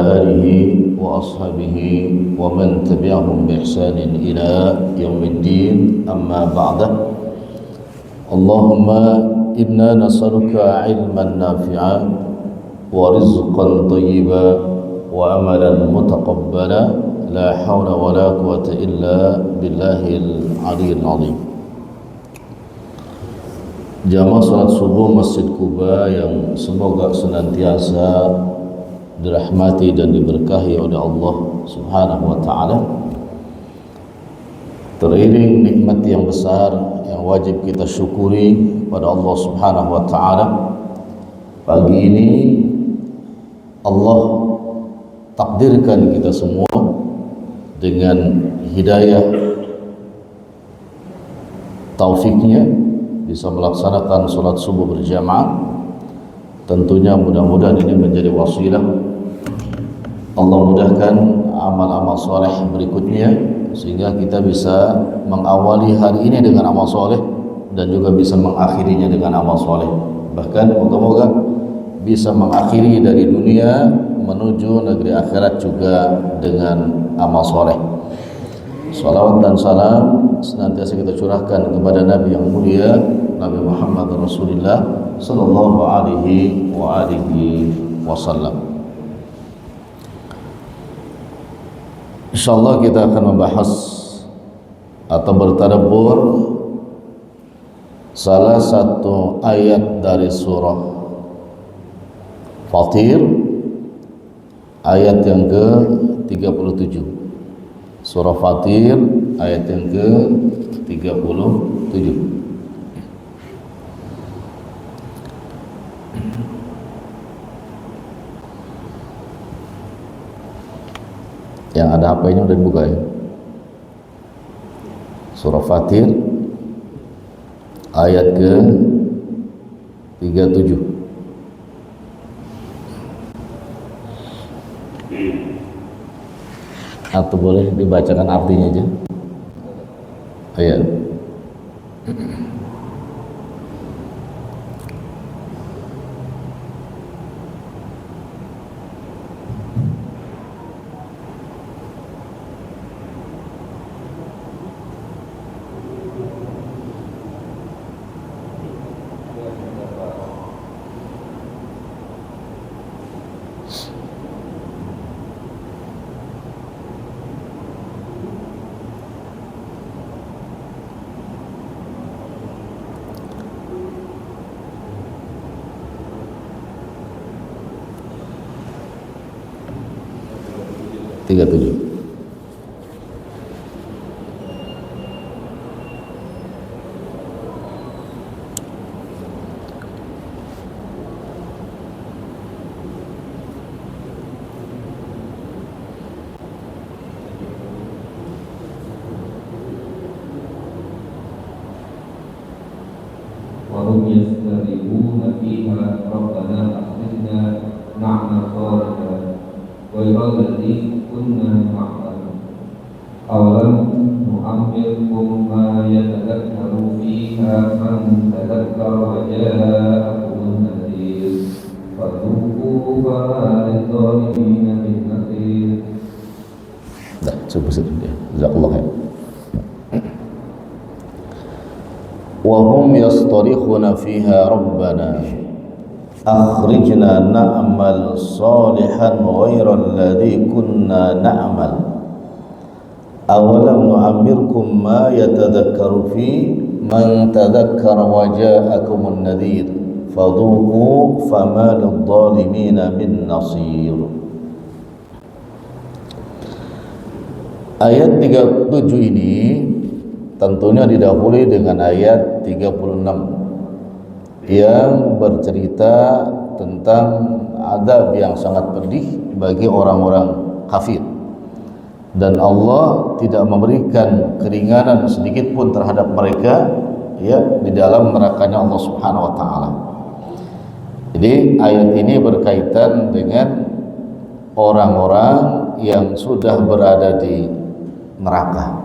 آله وأصحابه ومن تبعهم بإحسان إلى يوم الدين أما بعد اللهم إنا نسألك علما نافعا ورزقا طيبا وعملا متقبلا لا حول ولا قوة إلا بالله العلي العظيم. Jamaah salat subuh Masjid Quba yang semoga senantiasa dirahmati dan diberkahi oleh Allah Subhanahu wa taala. Teriring nikmat yang besar yang wajib kita syukuri pada Allah Subhanahu wa taala. Pagi ini Allah takdirkan kita semua dengan hidayah taufiknya bisa melaksanakan sholat subuh berjamaah. Tentunya mudah-mudahan ini menjadi wasilah Allah mudahkan amal-amal soleh berikutnya sehingga kita bisa mengawali hari ini dengan amal soleh dan juga bisa mengakhirinya dengan amal soleh. Bahkan moga-moga bisa mengakhiri dari dunia menuju negeri akhirat juga dengan amal soleh. Salawat dan salam senantiasa kita curahkan kepada Nabi yang mulia, Nabi Muhammad Rasulullah sallallahu alaihi wasallam. Insyaallah kita akan membahas atau bertadabbur salah satu ayat dari surah Fatir, ayat yang ke-37. Surah Fatir ayat yang ke-37. Yang ada HP-nya udah dibuka ya. Surah Fatir ayat ke-37. Atau boleh dibacakan artinya aja. Ayat. Tiga tujuh. وهم يستغربون فيها ربنا أخرجنا نعمل صالحا غير الذي كنا نعمل أولم نعمركم ما يتذكر فيها من تذكر وجاءكم النذير فذوقوا فما للظالمين من نصير. Dah, cukup sedikit. Jazakallah khair. Wa hum yastarikhuna fiha rabbana akhrijna na'mal salihan ghairal ladzi kunna na'mal awalam nu'ammirkum ma yatadhakkaru fi man tadhakkara wa ja'akumun nadhir fadhuqu fama lidh-dhalimina min nasir. Ayat 37 ini tentunya didahului dengan ayat 36 yang bercerita tentang azab yang sangat pedih bagi orang-orang kafir, dan Allah tidak memberikan keringanan sedikit pun terhadap mereka ya di dalam nerakanya Allah Subhanahu wa taala. Jadi ayat ini berkaitan dengan orang-orang yang sudah berada di neraka,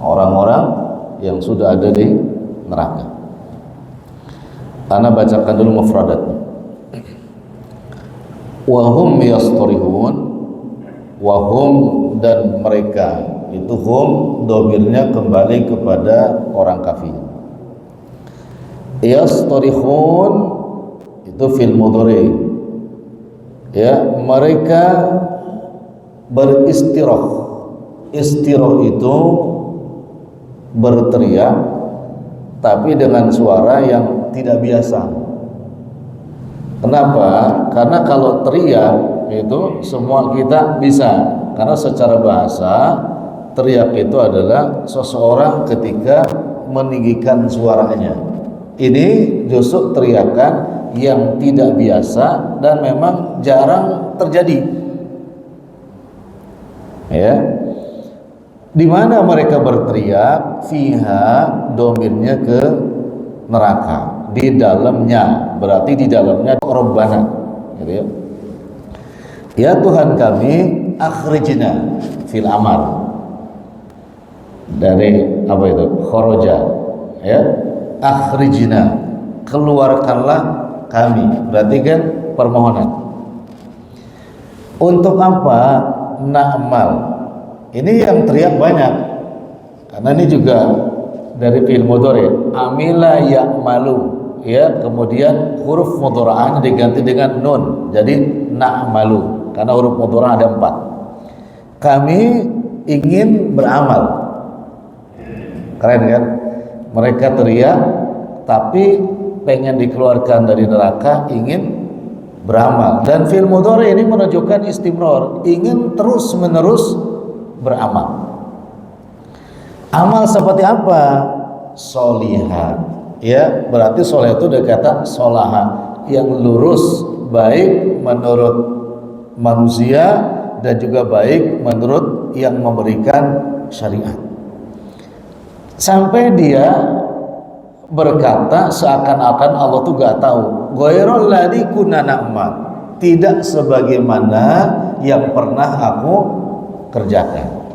orang-orang yang sudah ada di neraka. Ana bacakan dulu mufradatnya. Wa hum yastarihun, wahum dan mereka. Itu hum domirnya kembali kepada orang kafir. Yastarihun itu fil mudhari. Ya, mereka beristirah. Istirah itu berteriak tapi dengan suara yang tidak biasa. Kenapa? Karena kalau teriak itu semua kita bisa. Karena secara bahasa teriak itu adalah seseorang ketika meninggikan suaranya. Ini justru teriakan yang tidak biasa dan memang jarang terjadi. Ya. Di mana mereka berteriak? Fiha, domirnya ke neraka. Di dalamnya, berarti di dalamnya Rabbana. Gitu ya. Ya Tuhan kami, akhrijna fil amar. Dari apa itu? Kharaja. Ya. Akhrijna, keluarkanlah kami. Berarti kan permohonan. Untuk apa? Na'mal. Ini yang teriak banyak. Karena ini juga dari fi'il mudhari, amila ya'malu, ya, kemudian huruf mudhara'ahnya diganti dengan nun. Jadi na'malu. Karena huruf mudhara'ah ada 4. Kami ingin beramal. Keren kan? Mereka teriak tapi pengen dikeluarkan dari neraka, ingin beramal. Dan fi'il mudhari ini menunjukkan istimrar, ingin terus-menerus beramal. Amal seperti apa? Solihah. Ya, berarti soleh itu dari kata solaha, yang lurus, baik menurut manusia dan juga baik menurut yang memberikan syariat. Sampai dia berkata seakan-akan Allah tuh gak tahu. Ghairul ladzi kunna na'mal, tidak sebagaimana yang pernah aku kerjakan.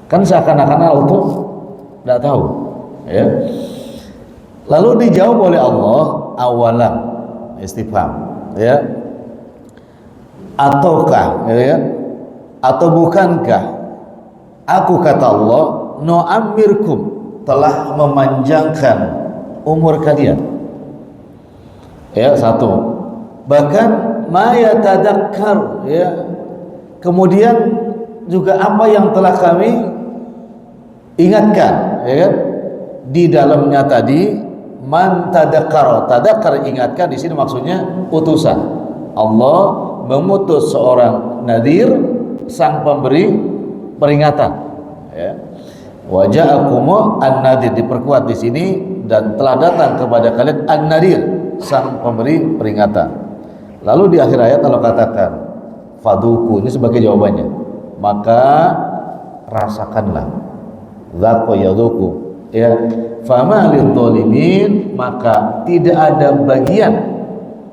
Kan seakan-akan Allah tuh gak tahu, ya. Lalu dijawab oleh Allah, awalam, istifham, ya. Ataukah, ya, atau bukankah aku, kata Allah, nu'ammirkum, telah memanjangkan umur kalian. Ya, satu. Bahkan ma yatadakkar, ya. Kemudian juga apa yang telah kami ingatkan, ya kan? Di dalamnya tadi man tadakkar, tadakkar ingatkan, di sini maksudnya utusan. Allah memutus seorang nadir, sang pemberi peringatan, ya. Waja'akum an-nadir, diperkuat di sini, dan telah datang kepada kalian an-nadir, sang pemberi peringatan. Lalu di akhir ayat Allah katakan faduku, ini sebagai jawabannya, maka rasakanlah, dzaqo yadzuku, ya, fama lidh-dhalimin, maka tidak ada bagian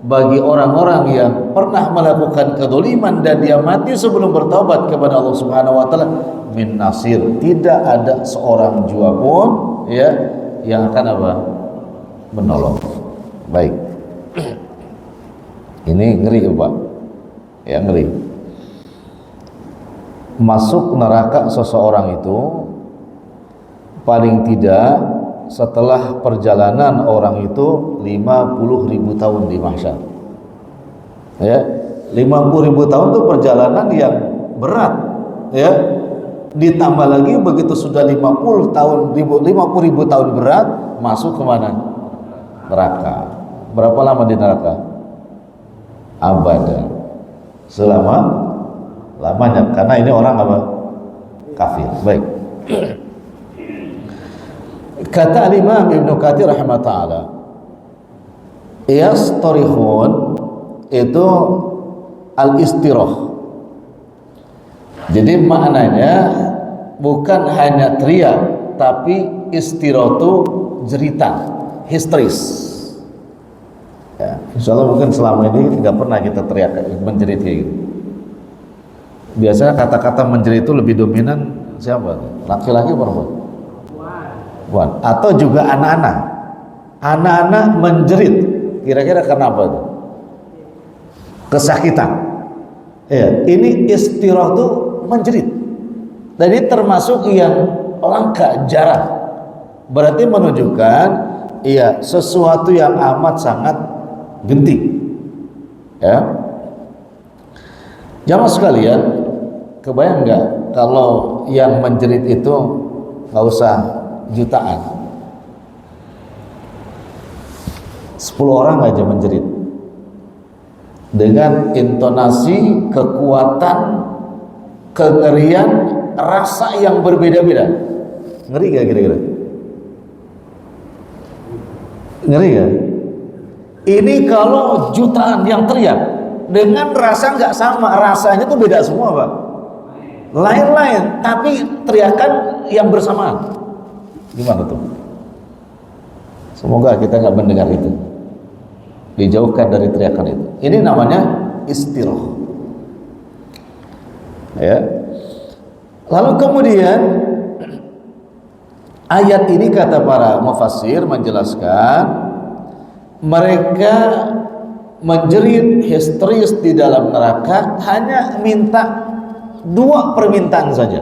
bagi orang-orang yang pernah melakukan kedzaliman dan dia mati sebelum bertaubat kepada Allah Subhanahu wa taala, min nasir, tidak ada seorang jua pun, ya, yang akan apa? Menolong. Baik. Ini ngeri, Pak. Ya, ngeri. Masuk neraka seseorang itu paling tidak setelah perjalanan orang itu 50.000 tahun di mahsyar. Ya, 50.000 tahun itu perjalanan yang berat, ya. Ditambah lagi begitu sudah 50.000 tahun berat, masuk kemana? Neraka. Berapa lama di neraka? Abadan. Lamanya, karena ini orang apa? Kafir. Baik. Kata Imam Ibnu Katsir rahimahullah, yastarihun itu al-istirah. Jadi maknanya bukan hanya teriak, tapi istirah itu jerita, histeris. Ya, insyaallah mungkin selama ini tidak pernah kita teriak menjerit kayak gitu. Biasanya kata-kata menjerit itu lebih dominan siapa? Laki-laki perempuan? Atau juga anak-anak. Anak-anak menjerit, kira-kira kenapa itu? Kesakitan. Ya, ini istirah itu menjerit. Jadi termasuk yang langka, jarang. Berarti menunjukkan iya sesuatu yang amat sangat genting. Ya. Jamaah sekalian, kebayang nggak kalau yang menjerit itu nggak usah jutaan, 10 orang aja menjerit dengan intonasi, kekuatan, kengerian, rasa yang berbeda-beda. Ngeri gak kira-kira? Ngeri gak? Ini kalau jutaan yang teriak dengan rasa nggak sama, rasanya tuh beda semua Pak, lain-lain, tapi teriakan yang bersamaan. Gimana tuh? Semoga kita nggak mendengar itu, dijauhkan dari teriakan itu. Ini namanya istirah. Ya. Lalu kemudian ayat ini kata para mufassir menjelaskan mereka menjerit histeris di dalam neraka hanya minta 2 permintaan saja.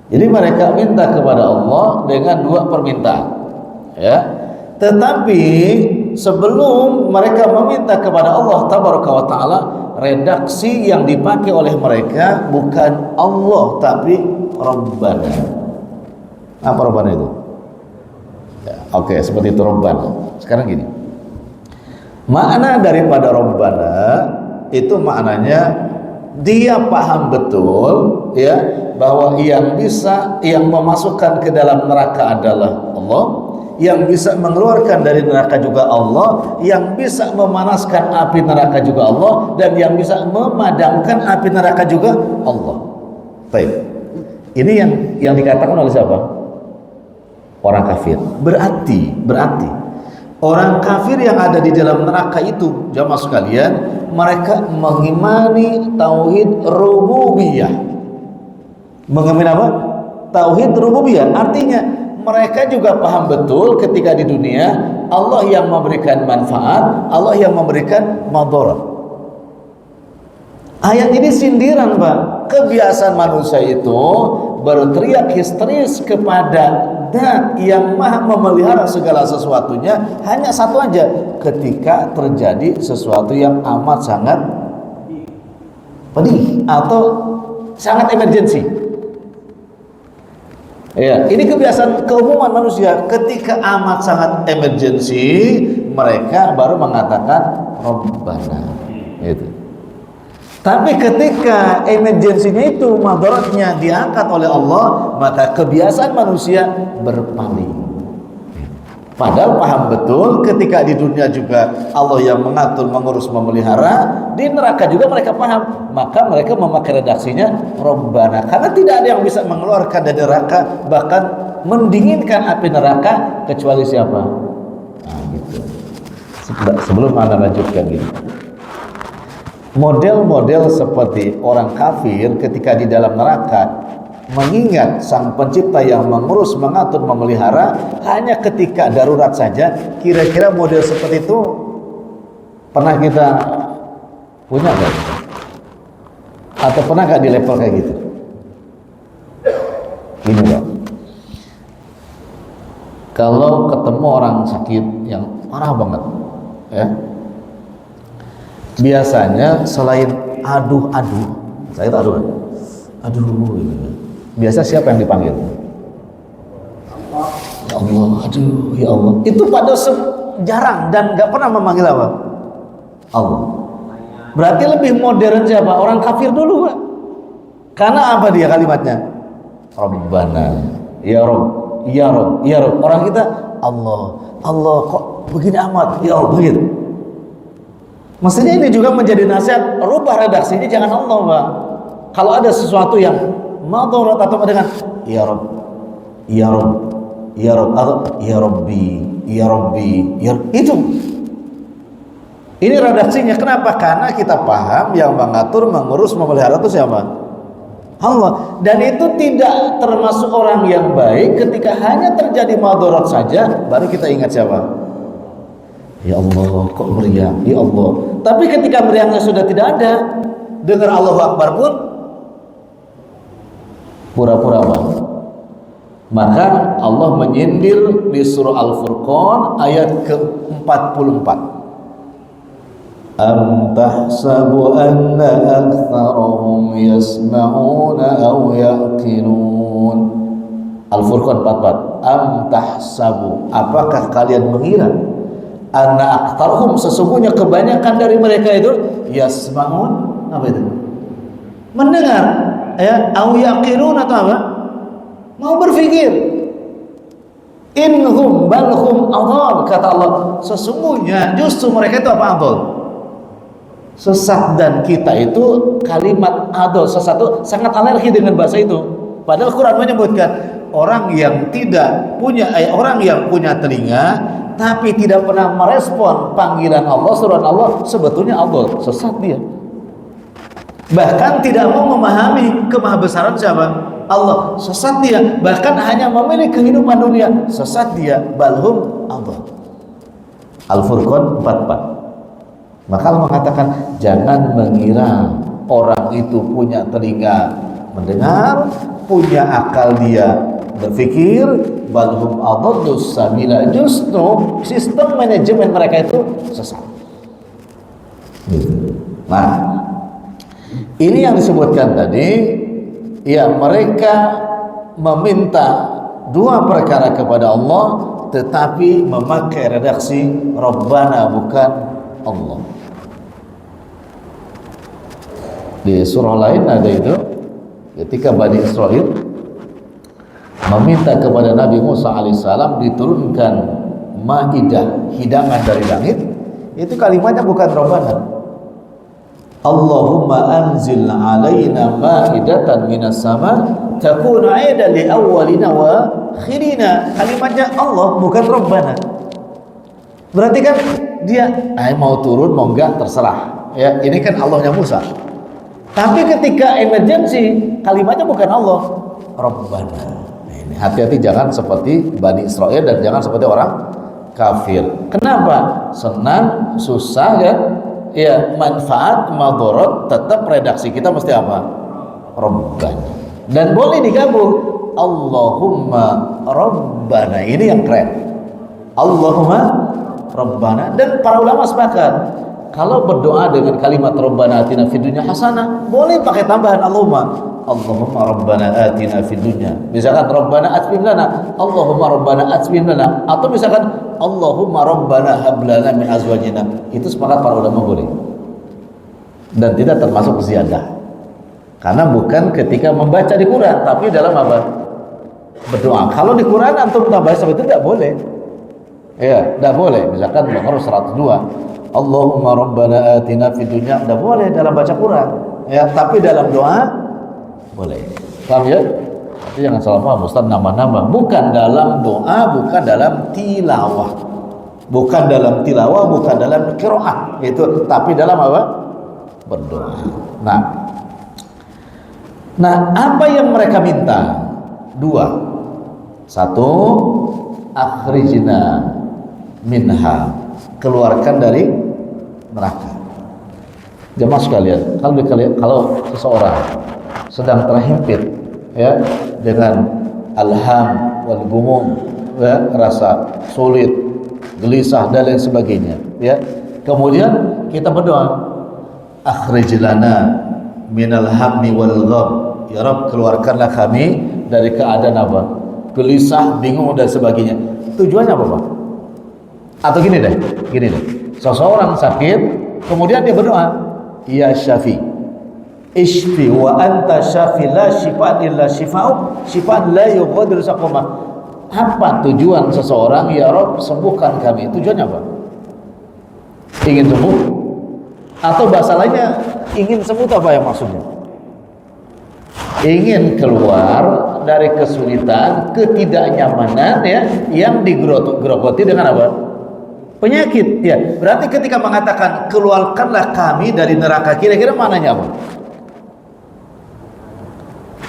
Jadi mereka minta kepada Allah dengan 2 permintaan. Ya. Tetapi sebelum mereka meminta kepada Allah tabaraka wa taala, redaksi yang dipakai oleh mereka bukan Allah tapi Rabbana. Apa Rabbana itu? Ya, oke, seperti itu Rabbana. Sekarang gini, makna daripada Rabbana itu maknanya dia paham betul ya bahwa yang memasukkan ke dalam neraka adalah Allah, yang bisa mengeluarkan dari neraka juga Allah, yang bisa memanaskan api neraka juga Allah, dan yang bisa memadamkan api neraka juga Allah. Baik. Ini yang dikatakan oleh siapa? Orang kafir. Berarti orang kafir yang ada di dalam neraka itu, jamaah sekalian, mereka mengimani tauhid rububiyah. Mengimani apa? Tauhid rububiyah. Artinya mereka juga paham betul ketika di dunia Allah yang memberikan manfaat, Allah yang memberikan madarat. Ayat ini sindiran Pak. Kebiasaan manusia itu berteriak histeris kepada Dan yang maha memelihara segala sesuatunya hanya satu aja, ketika terjadi sesuatu yang amat sangat pedih atau sangat emergensi. Ya, ini kebiasaan keumuman manusia. Ketika amat sangat emergensi, mereka baru mengatakan Rabbana. Gitu. Tapi ketika emergensinya itu madaratnya diangkat oleh Allah, maka kebiasaan manusia berpaling. Padahal paham betul ketika di dunia juga Allah yang mengatur, mengurus, memelihara, di neraka juga mereka paham. Maka mereka memakai redaksinya Rabbana, karena tidak ada yang bisa mengeluarkan dari neraka, bahkan mendinginkan api neraka kecuali siapa? Nah, gitu. Sebelum Anda lanjutkan gini. Model-model seperti orang kafir ketika di dalam neraka mengingat sang pencipta yang mengurus, mengatur, memelihara hanya ketika darurat saja. Kira-kira model seperti itu pernah kita punya nggak? Atau pernah nggak di level kayak gitu? Gini Pak, kalau ketemu orang sakit yang parah banget ya, biasanya selain aduh, saya tak aduh, biasa siapa yang dipanggil? Ya Allah, aduh, ya Allah. Itu pada jarang dan nggak pernah memanggil apa? Allah. Berarti lebih modern siapa? Orang kafir dulu, Pak. Karena apa dia kalimatnya? Rabbana, ya Rabb, ya Rabb, ya Rabb. Orang kita Allah kok begini amat, ya Allah begitu. Mestinya ini juga menjadi nasihat, rubah redaksinya jangan Allah Pak. Kalau ada sesuatu yang madarat atau dengan ya Rabb, ya Rabb, ya Rabb atau ya Rabbi, ya Rabbi, ya itu. Ini redaksinya. Kenapa? Karena kita paham yang mengatur, mengurus, memelihara itu siapa? Allah. Dan itu tidak termasuk orang yang baik ketika hanya terjadi madarat saja baru kita ingat siapa? Ya Allah, kok meriang? Ya Allah. Tapi ketika meriangnya sudah tidak ada, dengar Allahu Akbar pun pura-pura bang. Maka Allah menyindir di surah Al-Furqan ayat ke-44. Am tahsabu anna aktsarahum yasma'una aw yaqilun. Al-Furqan 44. Am tahsabu, apakah kalian mengira anna aktsarahum, sesungguhnya kebanyakan dari mereka itu yasma'un, apa itu? Mendengar, ya, aw yaqilun atau apa? Mau berpikir. Inhum balhum adhal, kata Allah, sesungguhnya justru mereka itu apa? Adhal, sesat. Dan kita itu kalimat adhal, sesat itu sangat alergi dengan bahasa itu. Padahal Quran menyebutkan orang yang tidak punya, orang yang punya telinga tapi tidak pernah merespon panggilan Allah, suruhan Allah, sebetulnya adhal, sesat dia. Bahkan tidak mau memahami kemahabesaran siapa? Allah, sesat dia. Bahkan hanya memilih kehidupan dunia, sesat dia. Balhum adhal. Al-Furqan 44. Maka Allah mengatakan, jangan mengira orang itu punya telinga mendengar, punya akal dia berpikir. Balhum adallus sabila, justru sistem manajemen mereka itu sesat. Nah, ini yang disebutkan tadi, ya, mereka meminta dua perkara kepada Allah tetapi memakai redaksi Rabbana, bukan Allah. Di surah lain ada itu, ketika Bani Israel meminta kepada Nabi Musa alaihissalam diturunkan Maidah, hidangan dari langit, itu kalimatnya bukan Rabbana. Allahumma anzil alaina ma'idatan minas sama takunu 'aidan li awwalina wa akhirina. Kalimatnya Allah, bukan Rabbana. Berarti kan dia mau turun mau enggak terserah. Ya, ini kan Allahnya Musa. Tapi ketika emergency, kalimatnya bukan Allah, Rabbana. Nah, ini hati-hati, jangan seperti Bani Israel dan jangan seperti orang kafir. Kenapa? Senang, susah kan? Ya, manfaat, madarat, tetap redaksi kita mesti apa? Rabbana. Dan boleh digabung Allahumma Rabbana, ini yang keren. Allahumma Rabbana. Dan para ulama sepakat, kalau berdoa dengan kalimat Rabbana atina fid dunya hasanah, boleh pakai tambahan Allahumma Rabbana atina fid dunya. Misalkan Rabbana atmim lana, Allahumma Rabbana atmim lana, atau misalkan Allahumma Rabbana hab lana min azwajina. Itu sepakat para ulama boleh. Dan tidak termasuk ziyadah. Karena bukan ketika membaca di Quran, tapi dalam apa? Berdoa. Kalau di Quran antum tambah seperti itu tidak boleh. Ya, tidak boleh. Misalkan Baqarah 102, Allahumma Rabbana atina fid dunya, tidak boleh dalam baca Quran. Ya, tapi dalam doa boleh. Paham ya? Tapi jangan salah paham, Ustaz, nama-nama bukan dalam doa, bukan dalam tilawah. Bukan dalam tilawah, bukan dalam qiraah. Itu tapi dalam apa? Berdoa. Nah, apa yang mereka minta? Dua. Satu, akhrijna minha, keluarkan dari neraka. Jemaah sekalian, kalau seseorang sedang terhimpit, ya, dengan alham wal gumum, ya, rasa sulit, gelisah dan lain sebagainya, ya, kemudian kita berdoa, akhrij lana minal hammi wal gham, ya Rabb, keluarkanlah kami dari keadaan apa? Gelisah, bingung dan sebagainya. Tujuannya apa, Pak? Atau gini deh, seseorang sakit, kemudian dia berdoa, ya Syafi, ishfi wa anta syafi la shifaan illa shifa'u shifaan la yughadiru saqama. Apa tujuan seseorang, ya Rabb, sembuhkan kami? Tujuannya apa? Ingin sembuh? Atau bahasa lainnya, ingin sembuh apa yang maksudnya? Ingin keluar dari kesulitan, ketidaknyamanan, ya, yang digerogoti dengan apa? Penyakit, ya. Berarti ketika mengatakan keluarkanlah kami dari neraka, kira-kira maknanya apa?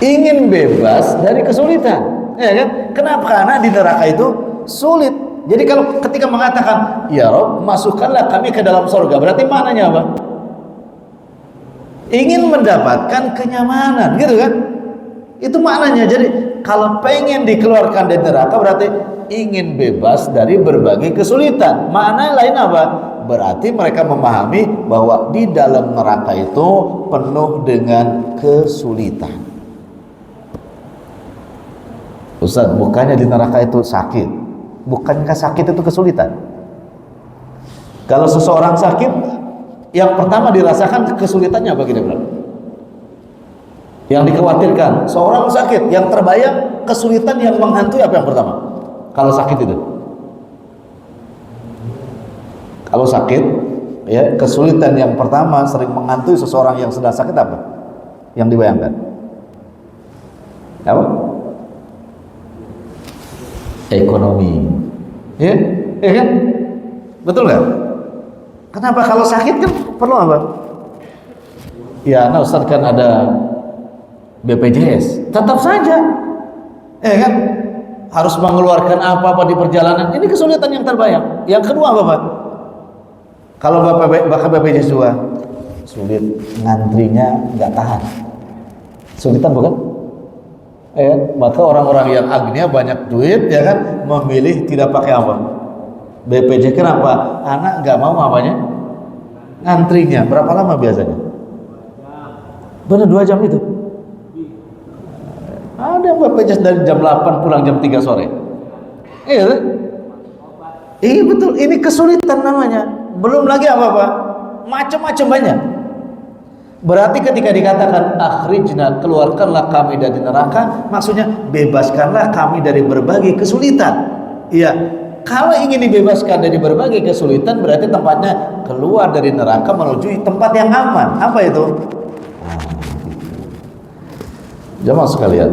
Ingin bebas dari kesulitan, ya kan? Kenapa? Karena di neraka itu sulit. Jadi kalau ketika mengatakan ya Rabb, masukkanlah kami ke dalam surga, berarti maknanya apa? ingin mendapatkan kenyamanan, gitu kan? Itu maknanya. Jadi kalau pengen dikeluarkan dari neraka berarti ingin bebas dari berbagai kesulitan. Makna lain apa? Berarti mereka memahami bahwa di dalam neraka itu penuh dengan kesulitan. Ustaz, bukannya di neraka itu sakit? Bukankah sakit itu kesulitan? Kalau seseorang sakit, yang pertama dirasakan kesulitannya apa kira-kira? Yang dikhawatirkan, seorang sakit, yang terbayang kesulitan yang menghantui apa yang pertama? Kalau sakit itu, kalau sakit, ya kesulitan yang pertama sering menghantui seseorang yang sedang sakit apa? Yang dibayangkan? Apa? Ekonomi, ya kan? Betul nggak? Kenapa kalau sakit kan perlu apa? Ya, nah Ustaz kan ada BPJS, tetap saja, kan? Harus mengeluarkan apa-apa di perjalanan. Ini kesulitan yang terbayang. Yang kedua apa Pak? Kalau Bapak BPJS juga sulit, ngantrinya nggak tahan. Sulitan bukan? Maka orang-orang yang agnia banyak duit, ya kan, memilih tidak pakai apa? BPJS. Kenapa? Anak nggak mau apanya? Ngantrinya. Berapa lama biasanya? Benar 2 jam itu. Ada yang BPJS dari jam 8 pulang jam 3 sore. Iya betul. Ini kesulitan namanya. Belum lagi apa-apa, macam-macam banyak. Berarti ketika dikatakan akhrijna, keluarkanlah kami dari neraka, maksudnya bebaskanlah kami dari berbagai kesulitan. Iya. Kalau ingin dibebaskan dari berbagai kesulitan, berarti tempatnya keluar dari neraka menuju tempat yang aman. Apa itu? Jemaah sekalian,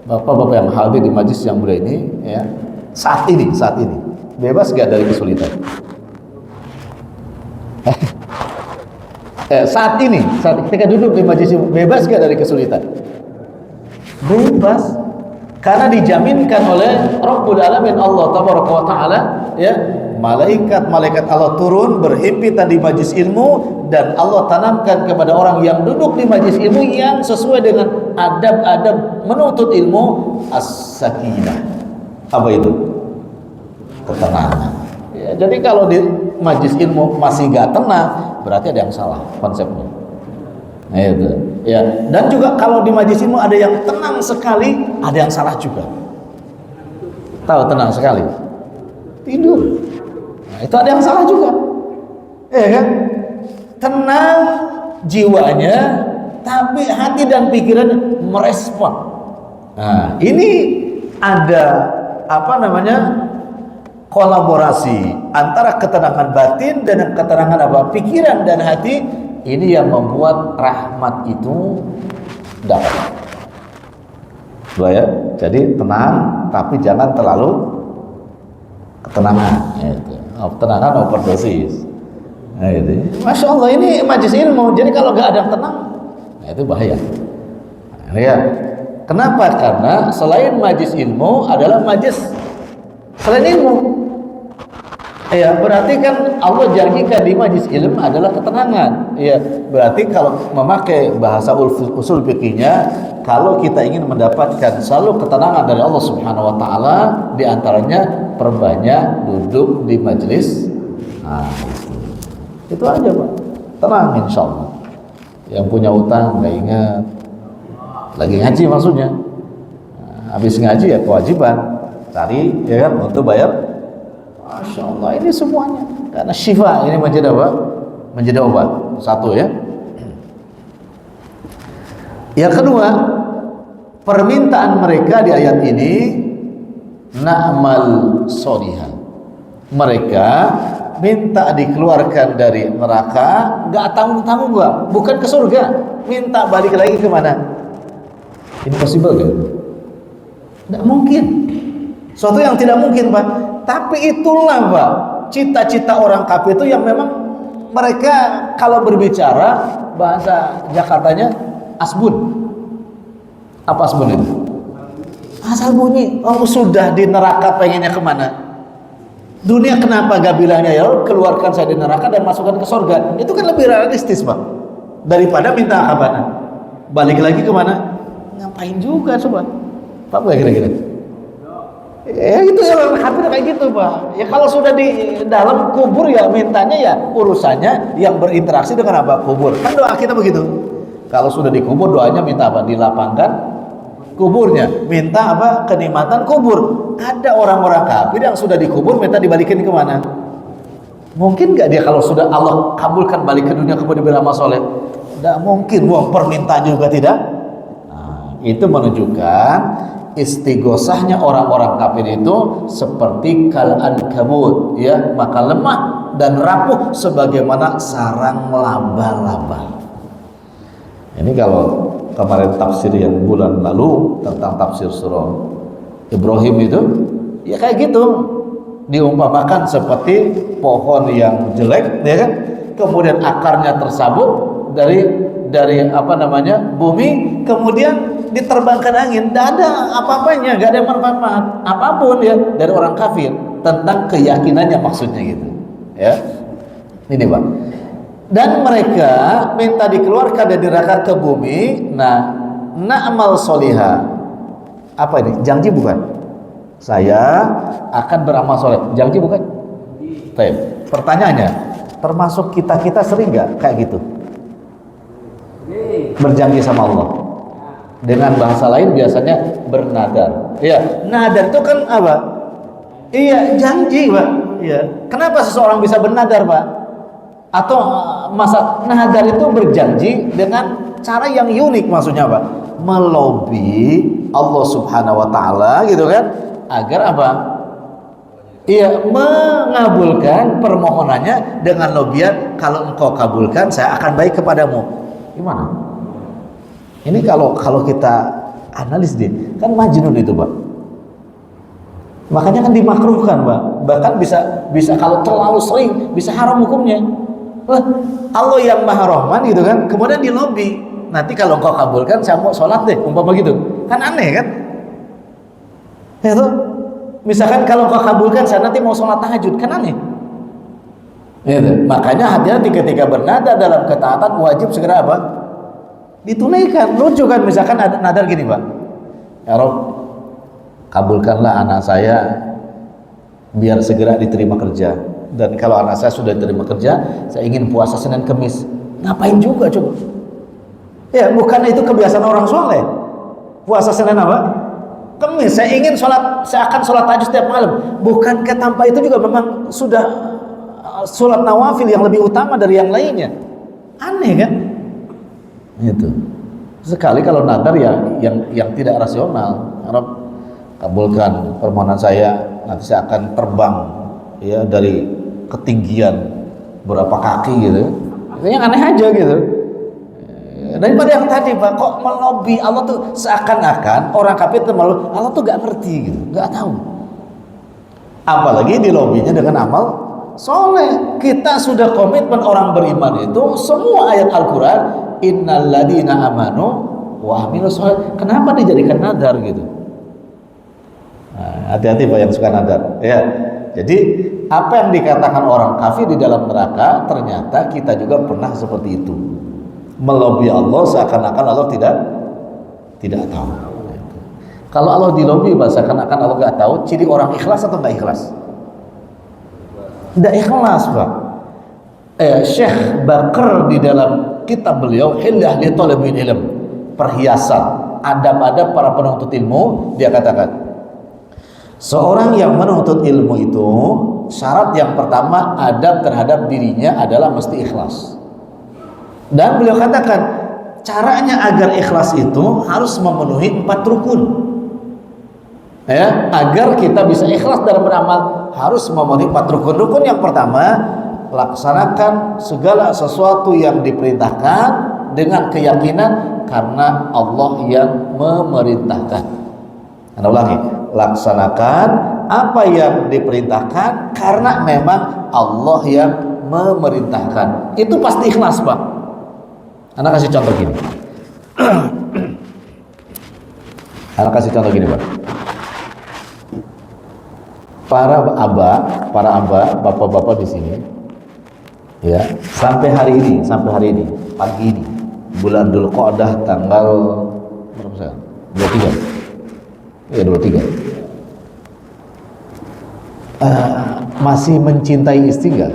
bapak-bapak yang hadir di majlis yang mulia ini, ya, saat ini bebas gak dari kesulitan? Saat ketika duduk di majlis bebas gak dari kesulitan? Bebas, karena dijaminkan oleh Rabbul Alamin Allah Tabaraka wa Ta'ala, ya, malaikat Allah turun berhimpitan di majlis ilmu, dan Allah tanamkan kepada orang yang duduk di majlis ilmu yang sesuai dengan adab-adab menuntut ilmu as-sakinah. Apa itu? Ketenangan. Ya, jadi kalau di majlis ilmu masih gak tenang, berarti ada yang salah konsepnya. Nah, itu. Ya, dan juga kalau di majlis ilmu ada yang tenang sekali, ada yang salah juga. Tahu tenang sekali? Tidur. Nah, itu ada yang salah juga. Kan? Tenang jiwanya, tapi hati dan pikiran merespon. Nah, ini ada kolaborasi antara ketenangan batin dan ketenangan pikiran dan hati. Ini yang membuat rahmat itu dapat. Ya, jadi tenang, tapi jangan terlalu ketenangan. Ketenangan overdosis. Masya Allah, ini majlis ilmu. Jadi kalau nggak ada yang tenang, itu bahaya. Ya. Kenapa? Karena selain majlis ilmu adalah majlis selain ilmu. Ya, berarti kan Allah janjikan di majlis ilmu adalah ketenangan. Ya, berarti kalau memakai bahasa usul fikihnya, kalau kita ingin mendapatkan selalu ketenangan dari Allah Subhanahu wa Ta'ala, di antaranya perbanyak duduk di majlis. Nah, itu aja Pak, tenang insya Allah. Yang punya utang nggak ingat, lagi ngaji maksudnya, habis ngaji ya kewajiban cari, ya kan, untuk bayar. Masya Allah, ini semuanya karena syifa ini menjadi apa? Menjadi obat. Satu, ya. Yang kedua, permintaan mereka di ayat ini na'mal sholihan. Mereka minta dikeluarkan dari neraka, nggak tanggung-tanggung gua, bukan ke surga, minta balik lagi ke mana? Impossible kan? Nggak mungkin. Suatu yang tidak mungkin, Pak. Tapi itulah, Pak, cita-cita orang kafir itu yang memang mereka kalau berbicara bahasa Jakartanya asbun. Apa asbun itu? Asal bunyi. Oh, sudah di neraka pengennya kemana? Dunia kenapa gak bilangnya ya keluarkan saya di neraka dan masukkan ke surga? Itu kan lebih realistis, Pak. daripada minta akabana. Balik lagi ke mana? Ngapain juga coba? Pak nggak kira-kira? Ya itu ya orang kafir kayak gitu Pak. Ya kalau sudah di dalam kubur ya mintanya ya urusannya yang berinteraksi dengan apa? Kubur. Kan doa kita begitu. Kalau sudah dikubur doanya minta apa? Dilapangkan kuburnya. Minta apa? Kenikmatan kubur. Ada orang-orang kafir yang sudah dikubur minta dibalikin ke mana? Mungkin nggak dia kalau sudah Allah kabulkan balik ke dunia kemudian beramal soleh? Tidak mungkin. Wah, permintaan juga tidak. Nah, itu menunjukkan istighosahnya orang-orang kafir itu seperti kal-ankabut, ya, maka lemah dan rapuh sebagaimana sarang laba-laba. Ini kalau kemarin tafsir yang bulan lalu tentang tafsir surah Ibrahim itu ya kayak gitu, diumpamakan seperti pohon yang jelek, ya kan, kemudian akarnya tersabut dari apa namanya bumi, kemudian diterbangkan angin, tidak ada apa-apanya, nggak ada manfaat apapun ya dari orang kafir tentang keyakinannya, maksudnya gitu ya. Ini Pak, dan mereka minta dikeluarkan dari neraka ke bumi. Nah, na'mal soliha, apa ini? Janji bukan? Saya akan beramal soleh, janji bukan? Baik. Pertanyaannya, termasuk kita sering nggak kayak gitu berjanji sama Allah? Dengan bahasa lain biasanya bernadar. Iya, nadar itu kan apa? Iya, janji, Pak. Iya. Kenapa seseorang bisa bernadar, Pak? Atau masa nadar itu berjanji dengan cara yang unik, maksudnya Pak? Melobi Allah Subhanahu wa taala gitu kan, agar apa? Iya, mengabulkan permohonannya dengan lobian, kalau engkau kabulkan saya akan baik kepadamu. Gimana? Ini kalau kita analis deh, kan majnun itu Pak. Makanya kan dimakruhkan Pak. Bahkan bisa kalau terlalu sering bisa haram hukumnya. Allah yang Maha Rahman gitu kan, kemudian dilobi. Nanti kalau engkau kabulkan saya mau sholat deh, umpama begitu. Kan aneh kan? Ya tuh. Misalkan kalau engkau kabulkan saya nanti mau sholat tahajud, kan aneh. Gitu. Makanya hati-hati ketika bernadar dalam ketaatan, wajib segera apa? Ditunaikan. Lucu kan, misalkan ada nadar gini Pak, ya Rob, kabulkanlah anak saya biar segera diterima kerja, dan kalau anak saya sudah diterima kerja saya ingin puasa Senin Kemis. Ngapain juga coba? Ya bukan itu kebiasaan orang soleh, puasa Senin apa? Kemis. Saya ingin sholat, saya akan sholat tahajud setiap malam. Bukankah tanpa itu juga memang sudah sholat nawafil yang lebih utama dari yang lainnya? Aneh kan? Itu sekali kalau nadar yang tidak rasional. Arab, kabulkan permohonan saya, nanti saya akan terbang ya dari ketinggian berapa kaki gitu. Itu yang aneh aja gitu. Daripada yang tadi Pak, kok melobi Allah tuh seakan-akan orang kafir itu melobi Allah tuh gak ngerti gitu, gak tahu. Apalagi dilobinya dengan amal soleh. Kita sudah komitmen orang beriman itu semua ayat Al-Quran, innal ladina amanu wa amilus soleh. Kenapa dijadikan nadar gitu? Nah, hati-hati Pak yang suka nadar ya. Jadi apa yang dikatakan orang kafir di dalam neraka, ternyata kita juga pernah seperti itu, melobi Allah seakan-akan Allah tidak tahu. Kalau Allah dilobi seakan-akan Allah nggak tahu, ciri orang ikhlas atau nggak ikhlas? Tidak ikhlas Pak. Syekh Bakr di dalam kitab beliau Hilyah li Thalabil Ilm, perhiasan adab-adab para penuntut ilmu, dia katakan seorang yang menuntut ilmu itu syarat yang pertama adab terhadap dirinya adalah mesti ikhlas. Dan beliau katakan caranya agar ikhlas itu harus memenuhi 4 rukun. Ya, agar kita bisa ikhlas dalam beramal harus memenuhi 4 rukun. Rukun yang pertama, laksanakan segala sesuatu yang diperintahkan dengan keyakinan karena Allah yang memerintahkan. Anda ulangi, laksanakan apa yang diperintahkan karena memang Allah yang memerintahkan. Itu pasti ikhlas Pak. Anak kasih contoh gini. Pak. Para bapak-bapak di sini, ya, sampai hari ini, pagi ini, bulan Dzulqa'dah tanggal berapa sekarang? 23. Ya 23. Masih mencintai istri nggak?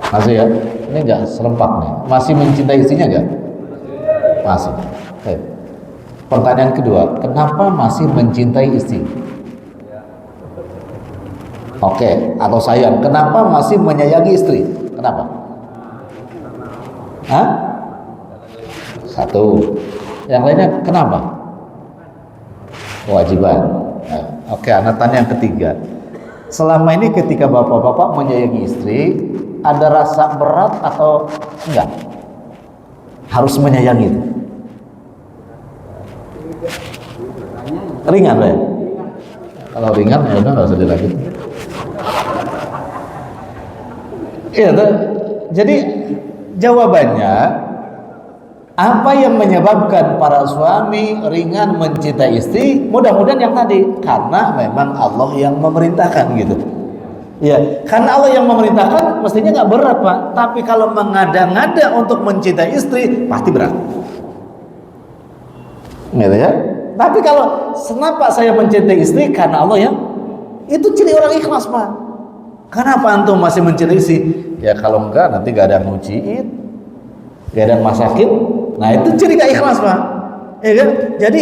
Masih ya? Ini nggak serempak nih. Masih mencintai istrinya nggak? Masih. Oke. Pertanyaan kedua, kenapa masih mencintai istri? Oke, atau sayang, kenapa masih menyayangi istri? Kenapa? Hah? Satu. Yang lainnya kenapa? Kewajiban. Nah, oke, anak tanya yang ketiga. Selama ini ketika bapak-bapak menyayangi istri, ada rasa berat atau enggak? Harus menyayangi itu. Ringan lah ya? Kalau ringan ya udah nggak usah dilanjutin. Iya, jadi jawabannya apa yang menyebabkan para suami ringan mencintai istri? Mudah-mudahan yang tadi, karena memang Allah yang memerintahkan gitu. Ya, karena Allah yang memerintahkan mestinya nggak berat Pak. Tapi kalau mengada-ngada untuk mencintai istri pasti berat. Gitu ya. Tapi kalau kenapa saya mencintai istri? Karena Allah yang itu ciri orang ikhlas Pak. Kenapa antum masih mencintai istri? Ya kalau enggak nanti gak ada yang nguciin, gak ada yang masakin. Nah itu ciri gak ikhlas Pak. Ya kan? Jadi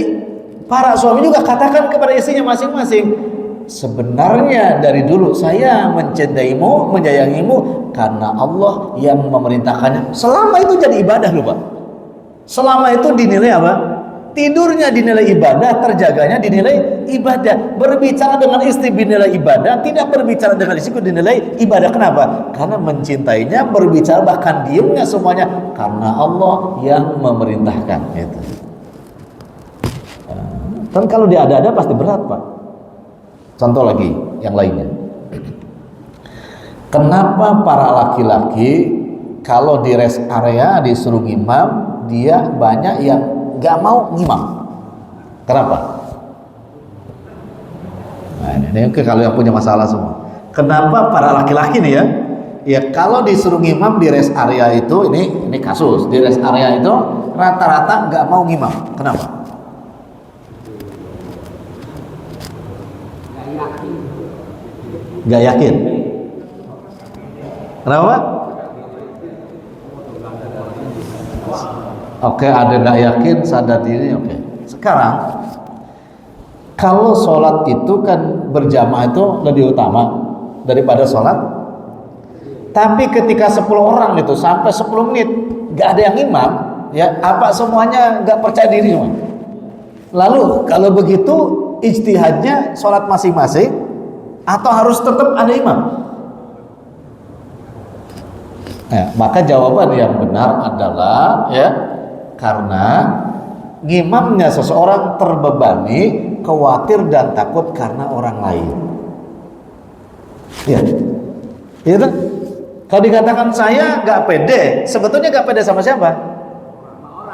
para suami juga katakan kepada istrinya masing-masing, sebenarnya dari dulu saya mencintaimu, menyayangimu karena Allah yang memerintahkannya. Selama itu jadi ibadah loh Pak. Selama itu dinilai apa? Tidurnya dinilai ibadah, terjaganya dinilai ibadah. Berbicara dengan istri dinilai ibadah, tidak berbicara dengan istri dinilai ibadah. Kenapa? Karena mencintainya, berbicara bahkan diamnya semuanya karena Allah yang memerintahkan. Gitu. Dan kalau diada-ada pasti berat Pak. Contoh lagi yang lainnya. Kenapa para laki-laki kalau di rest area disuruh ngimam, dia banyak yang gak mau ngimam? Kenapa? Nah ini kalau yang punya masalah semua. Kenapa para laki-laki nih ya? Ya kalau disuruh ngimam di rest area itu, ini kasus di rest area itu rata-rata gak mau ngimam. Kenapa? Gak yakin. Kenapa? Oke, ada gak yakin, sadar diri. Oke. Sekarang kalau sholat itu kan berjamaah itu lebih utama daripada sholat. Tapi ketika 10 orang itu sampai 10 menit gak ada yang imam, ya apa semuanya gak percaya diri semua. Lalu kalau begitu ijtihadnya sholat masing-masing atau harus tetap ada imam? Ya, maka jawaban yang benar adalah ya karena ngimamnya seseorang terbebani, khawatir dan takut karena orang lain. Ya, itu. Kalau dikatakan saya nggak pede, sebetulnya nggak pede sama siapa?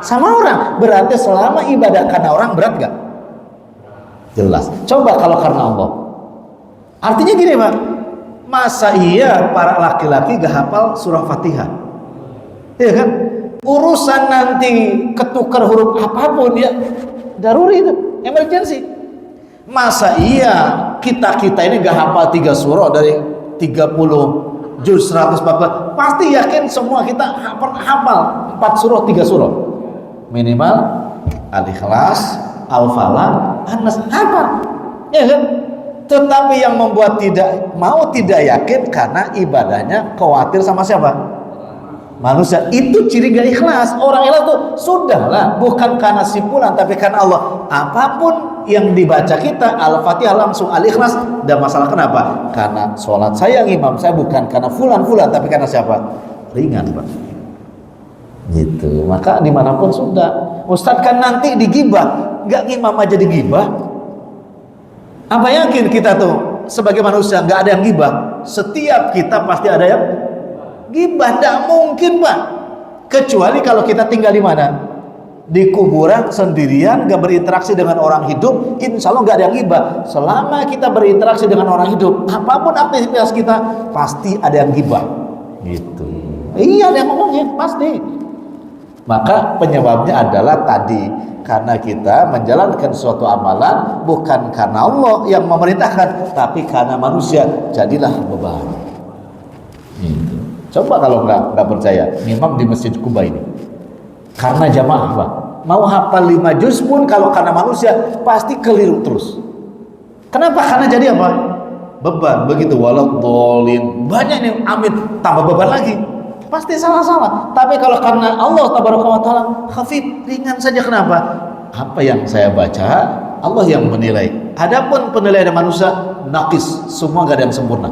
Sama orang. Berarti selama ibadah karena orang berat nggak? Jelas. Coba kalau karena Allah. Artinya gini Pak, masa iya para laki-laki gak hafal surah Fatihah? Iya kan? Urusan nanti ketukar huruf apapun ya daruri itu, emergency. Masa iya kita ini gak hafal 3 surah dari 30 juz 140? Pasti yakin semua kita hafal 4 surah 3 surah minimal. Al-Ikhlas, Al-Falaq, An-Nas, hafal ya kan? Tetapi yang membuat tidak yakin karena ibadahnya khawatir sama siapa? Manusia. Itu ciri gak ikhlas. Orang ikhlas tuh sudahlah, bukan karena si fulan tapi karena Allah. Apapun yang dibaca kita Al-Fatihah langsung Al-Ikhlas, dan masalah kenapa? Karena sholat saya imam saya bukan karena fulan tapi karena siapa? Ringan Pak. Gitu. Maka dimanapun sudah. Ustadz kan nanti digibah, gak ngimam aja digibah. Apa yakin kita tuh sebagai manusia gak ada yang gibah? Setiap kita pasti ada yang gibah. Tidak mungkin Pak, kecuali kalau kita tinggal di mana? Di kuburan sendirian, gak berinteraksi dengan orang hidup, insya Allah gak ada yang gibah. Selama kita berinteraksi dengan orang hidup, apapun aktivitas kita pasti ada yang gibah. Gitu. Iya, dia ngomongin pasti. Maka penyebabnya adalah tadi, karena kita menjalankan suatu amalan bukan karena Allah yang memerintahkan, tapi karena manusia, jadilah beban. Gitu. Coba kalau nggak percaya, memang di Masjid Kuba ini, karena jamaah Pak, mau hafal 5 juz pun kalau karena manusia pasti keliru terus. Kenapa? Karena jadi apa? Beban. Begitu waladhdallin, banyak nih amin, tambah beban lagi. Pasti salah-salah. Tapi kalau karena Allah tabaraka wa taala, khafif, ringan saja. Kenapa? Apa yang saya baca, Allah yang menilai. Adapun penilaian manusia naqis, semua gak ada yang sempurna.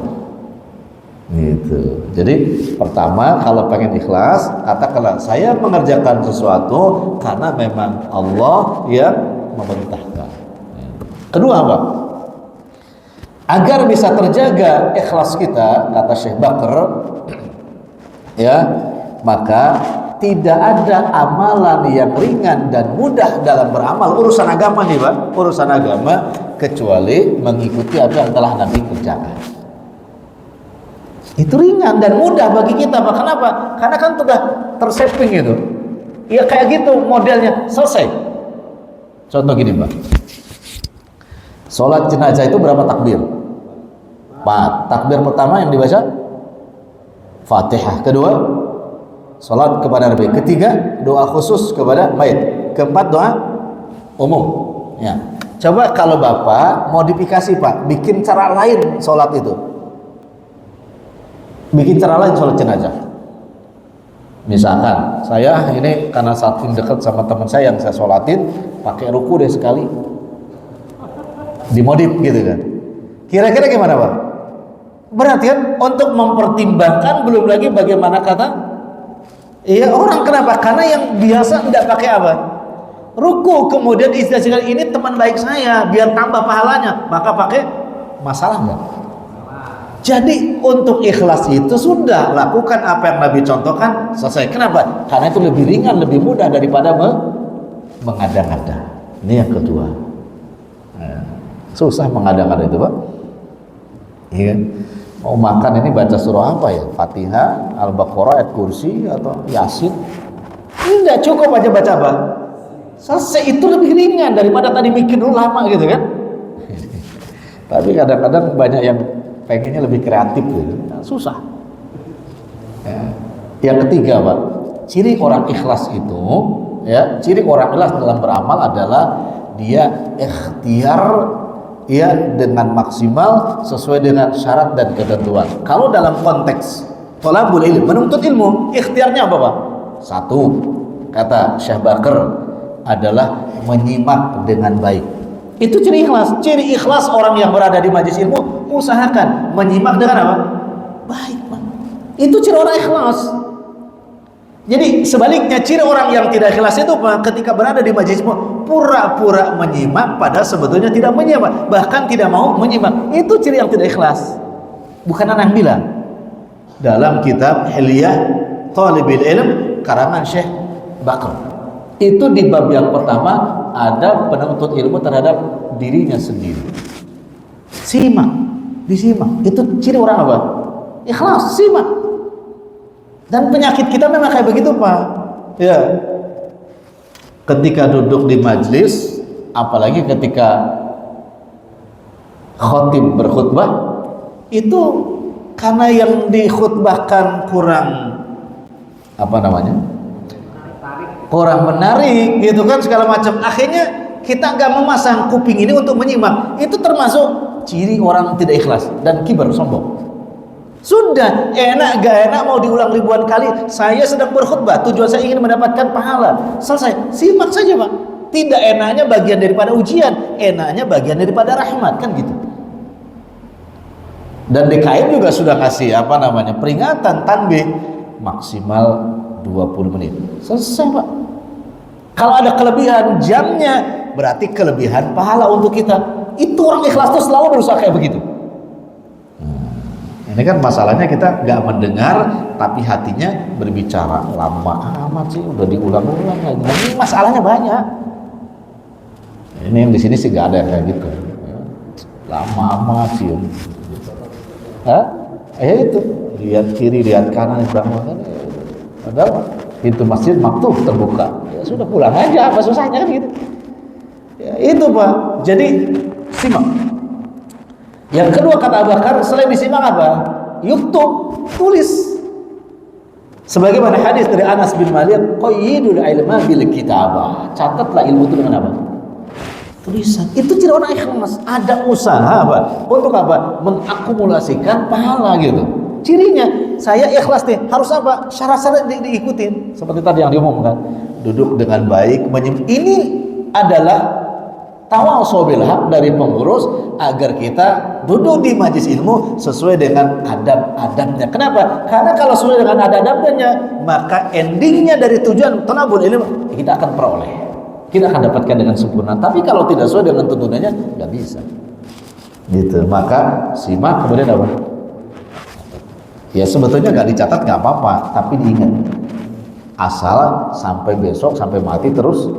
Gitu. Jadi pertama, kalau pengen ikhlas, katakanlah saya mengerjakan sesuatu karena memang Allah yang memerintahkan. Kedua apa? Agar bisa terjaga ikhlas kita, kata Syekh Bakr, ya, maka tidak ada amalan yang ringan dan mudah dalam beramal, urusan agama nih Pak, urusan agama, kecuali mengikuti apa yang telah Nabi kerjakan. Itu ringan dan mudah bagi kita Pak. Kenapa? Karena kan sudah tersetting itu. Ya kayak gitu modelnya, selesai. Contoh gini Pak, sholat jenazah itu berapa takbir? 4. Takbir pertama yang dibaca Fatihah. Kedua, salat kepada Nabi. Ketiga, doa khusus kepada mayit. Keempat, doa umum. Ya. Coba kalau Bapak modifikasi Pak, bikin cara lain salat itu. Bikin cara lain salat jenazah. Misalkan saya ini karena saking dekat sama teman saya yang saya sholatin, pakai ruku deh sekali. Dimodif gitu kan. Kira-kira gimana Pak? Berarti kan untuk mempertimbangkan, belum lagi bagaimana kata iya orang. Kenapa? Karena yang biasa tidak pakai apa? Ruku, kemudian istilah ini teman baik saya biar tambah pahalanya, maka pakai, masalah enggak? Jadi untuk ikhlas itu sudah lakukan apa yang Nabi contohkan, selesai. Kenapa? Karena itu lebih ringan, lebih mudah daripada mengada-ngada. Ini yang kedua. Susah mengada-ngada itu Pak. Iya. Mau makan ini baca surah apa ya? Fatihah, Al-Baqarah, ayat kursi atau Yasin? Ini tidak cukup aja baca apa? Selesai, itu lebih ringan daripada tadi mikir dulu lama gitu kan. Tapi kadang-kadang banyak yang pengennya lebih kreatif gitu. Susah. Ya. Yang ketiga Pak, ciri orang ikhlas itu, ya, ciri orang ikhlas dalam beramal adalah dia ikhtiar, ya, dengan maksimal sesuai dengan syarat dan ketentuan. Kalau dalam konteks thalabul ilm, menuntut ilmu, ikhtiarnya apa Pak? Satu, kata Syekh Bakr, adalah menyimak dengan baik. Itu ciri ikhlas. Ciri ikhlas orang yang berada di majelis ilmu, usahakan menyimak dengan apa? Baik Pak. Itu ciri orang ikhlas. Jadi sebaliknya, ciri orang yang tidak ikhlas itu Pak, ketika berada di majelis ilmu pura-pura menyimak pada sebetulnya tidak menyimak, bahkan tidak mau menyimak. Itu ciri yang tidak ikhlas. Bukan anak bilang. Dalam kitab Hilyah Thalibil Ilm karangan Syekh Bakr, itu di bab yang pertama ada penuntut ilmu terhadap dirinya sendiri. Simak, disimak. Itu ciri orang apa? Ikhlas, simak. Dan penyakit kita memang kayak begitu Pak. Ya. Ketika duduk di majlis, apalagi ketika khatib berkhutbah, itu karena yang dikhutbahkan kurang apa namanya? Kurang menarik gitu kan, segala macam. Akhirnya kita nggak memasang kuping ini untuk menyimak. Itu termasuk ciri orang tidak ikhlas dan kibar, sombong. Sudah enak gak enak mau diulang ribuan kali, saya sedang berkhutbah, tujuan saya ingin mendapatkan pahala, selesai, simak saja Pak. Tidak enaknya bagian daripada ujian, enaknya bagian daripada rahmat, kan gitu. Dan DKM juga sudah kasih apa namanya, peringatan, tanbih, maksimal 20 menit, selesai Pak. Kalau ada kelebihan jamnya, berarti kelebihan pahala untuk kita. Itu orang ikhlas tuh selalu berusaha kayak begitu. Ini kan masalahnya kita nggak mendengar, tapi hatinya berbicara. Lama amat sih, udah diulang-ulang lagi. Nah, ini masalahnya banyak. Ini yang di sini sih nggak ada kayak gitu. Lama amat sih. Hah? Itu lihat kiri, lihat kanan, Padahal pintu masjid maktuh terbuka. Ya sudah pulang aja, apa susahnya kan gitu. Ya, itu Pak. Jadi simak. Yang kedua kata Abu Bakar, selain disimak apa? Yuktub, tulis. Sebagaimana hadis dari Anas bin Malik, qayyidul ilma bil kitabah. Catatlah ilmu itu dengan apa? Tulisan. Itu ciri orang ikhlas. Ada usaha apa? Untuk apa? Mengakumulasikan pahala gitu. Cirinya, saya ikhlas nih, harus apa? Syarat-syarat diikutin. Seperti tadi yang diomongkan. Duduk dengan baik, ini adalah tawasul bil haq dari pengurus agar kita duduk di majelis ilmu sesuai dengan adab-adabnya. Kenapa? Karena kalau sesuai dengan adab-adabnya, maka endingnya dari tujuan thalabul ilmu kita akan peroleh. Kita akan dapatkan dengan sempurna. Tapi kalau tidak sesuai dengan tuntunannya, nggak bisa. Gitu. Maka simak kemudian apa? Ya sebetulnya nggak dicatat nggak apa-apa, tapi diingat. Asal sampai besok sampai mati terus.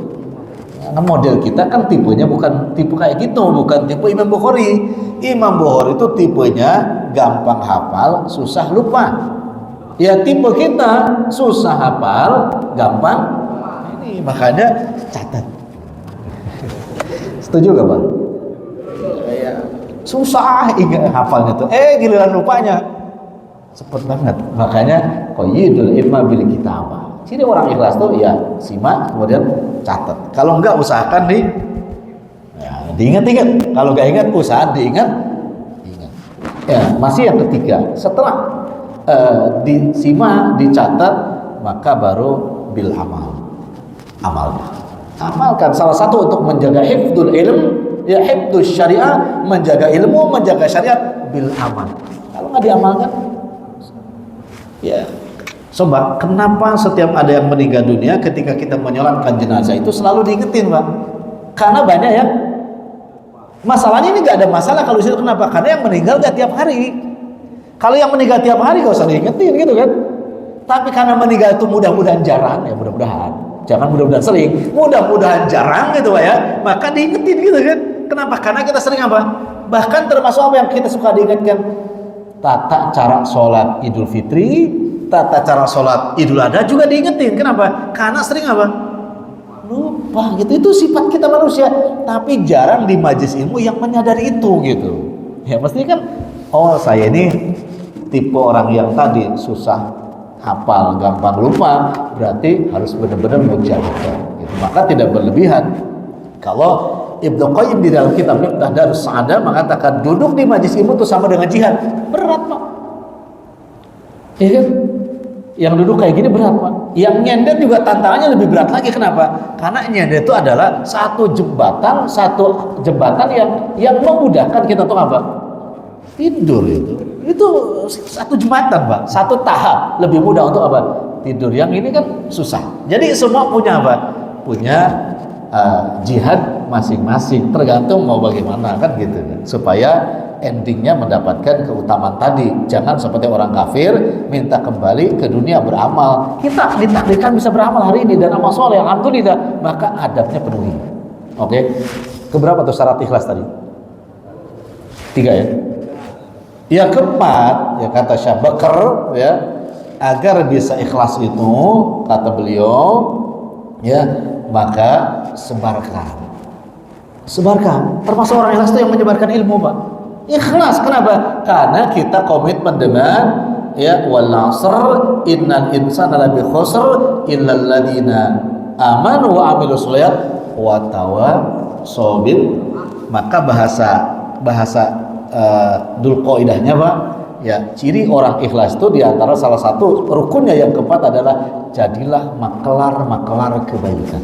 Nah, model kita kan tipenya bukan tipe kayak gitu, bukan tipe Imam Bukhari. Imam Bukhari itu tipenya gampang hafal, susah lupa. Ya tipe kita susah hafal, gampang. Ini makanya catat. Setuju gak Pak? Susah ingat hafalnya tuh. Giliran lupanya cepet banget. Makanya qayyidul ilma bil kitabah. Jadi orang ikhlas tuh ya simak kemudian catat. Kalau enggak usahakan diingat-ingat. Kalau enggak ingat usaha ingat. Ya, masih yang ketiga. Setelah disimak, dicatat, maka baru bil amal. Amalkan. Salah satu untuk menjaga hifdzul ilm, ya hifdzul syariah, menjaga ilmu, menjaga syariat bil amal. Kalau enggak diamalkan, ya coba, kenapa setiap ada yang meninggal dunia ketika kita menyolatkan jenazah itu selalu diingetin Pak? Karena banyak yang masalahnya ini nggak ada masalah kalau itu. Kenapa? Karena yang meninggal gak tiap hari. Kalau yang meninggal tiap hari gak usah diingetin gitu kan. Tapi karena meninggal itu mudah-mudahan jarang, ya mudah-mudahan, jangan mudah-mudahan sering, mudah-mudahan jarang gitu Pak ya, maka diingetin gitu kan. Kenapa? Karena kita sering apa? Bahkan termasuk apa yang kita suka diingatkan, tata cara sholat Idul Fitri, tata cara sholat Idul Adha juga diingetin. Kenapa? Karena sering apa? Lupa gitu. Itu sifat kita manusia. Tapi jarang di majelis ilmu yang menyadari itu gitu. Ya mesti kan, oh saya ini tipe orang yang tadi susah hafal, gampang lupa, berarti harus benar-benar menjaga gitu. Maka tidak berlebihan. Kalau Ibnu Qayyim di dalam kitab Miftah Darus Sa'adah mengatakan duduk di majelis ilmu itu sama dengan jihad. Berat Pak. Iya kan? Yang duduk kayak gini berat Pak. Yang nyender juga tantangannya lebih berat lagi. Kenapa? Karena nyender itu adalah satu jembatan yang memudahkan kita untuk apa? Tidur itu. Itu satu jembatan Pak. Satu tahap lebih mudah untuk apa? Tidur. Yang ini kan susah. Jadi semua punya apa? Punya jihad masing-masing. Tergantung mau bagaimana kan gitu kan. Supaya endingnya mendapatkan keutamaan tadi. Jangan seperti orang kafir minta kembali ke dunia beramal. Kita ditakdirkan bisa beramal hari ini dan amal soleh, alhamdulillah, maka adabnya penuhi. Oke. Keberapa tuh syarat ikhlas tadi? 3 ya. Yang keempat, ya kata Syekh Bakar ya, agar bisa ikhlas itu kata beliau ya, maka sebarkan. Termasuk orang ikhlas itu yang menyebarkan ilmu Pak. Ikhlas. Kenapa? Karena kita komitmen dengan ya wal 'asr innal insana lafi khusr illal ladzina amanu wa 'amilus sholihat wa tawassaw bil. Maka bahasa Dzulqaidahnya Pak ya, ciri orang ikhlas itu diantara salah satu rukunnya yang keempat adalah jadilah makelar kebaikan.